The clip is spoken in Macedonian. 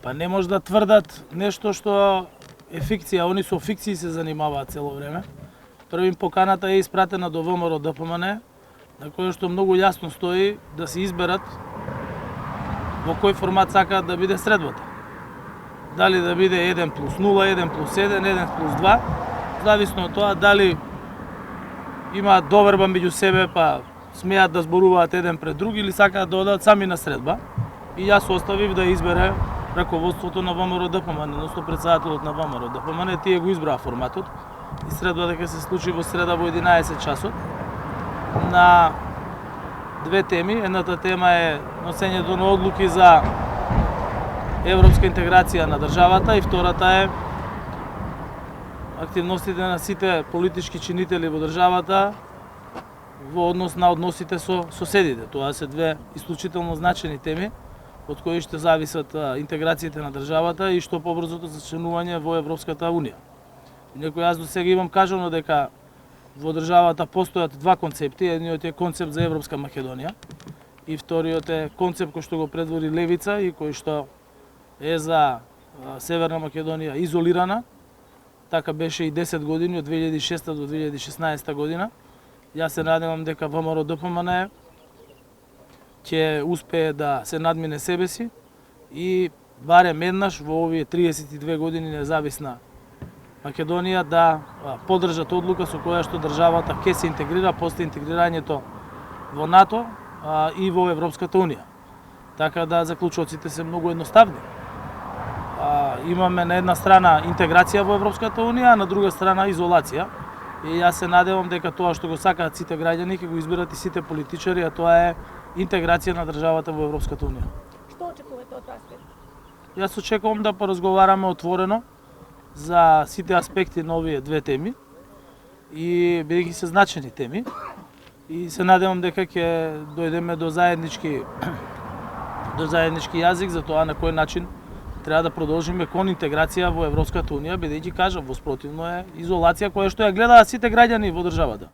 Па не може да тврдат нешто што е фикција, они со фикции се занимаваат цело време. Првим поканата е испратена до ВМРО ДПМН, на кој што многу јасно стои да се изберат во кој формат сакаат да биде средбата. Дали да биде 1+0, 1+1, 1+2, зависно од тоа дали имаат доверба меѓу себе, па смеат да зборуваат еден пред друг или сакаат да одат сами на средба. И јас оставив да избере раководството на ВМРО ДПМН, односно председателот на ВМРО ДПМН, тие го избраа форматот и средбата ќе се случи во среда во 11 часот на две теми. Едната тема е носењето на одлуки за европска интеграција на државата и втората е активностите на сите политички чинители во државата во однос на односите со соседите. Тоа се две исклучително значени теми од кои ще зависат интеграциите на државата и што побрзото зачленување во Европската Унија. Инаку јас до сега имам кажано дека во државата постојат два концепти. Едниот е концепт за Европска Македонија и вториот е концепт кој што го предвори левица и кој што е за Северна Македонија изолирана. Така беше и 10 години, од 2006 до 2016 година. Јас се надевам дека ВМРО ДПМН ќе успее да се надмине себе си и барем еднаш во овие 32 години независна Македонија да поддржат одлука со која што државата ќе се интегрира после интегрирањето во НАТО и во Европската Унија. Така да заклучоците се многу едноставни. Имаме на една страна интеграција во Европската Унија, а на друга страна изолација. И јас се надевам дека тоа што го сакаат сите граѓани ќе го изберат и сите политичари, а тоа е интеграција на државата во Европската Унија. Што очекувате од разговор? Јас очекувам да поразговараме отворено за сите аспекти на овие две теми и бидејќи се значени теми и се надевам дека ќе дојдеме до заеднички јазик за тоа на кој начин треба да продолжиме кон интеграција во Европската Унија, бидејќи кажав, во спротивно е изолација која што ја гледаат сите граѓани во државата.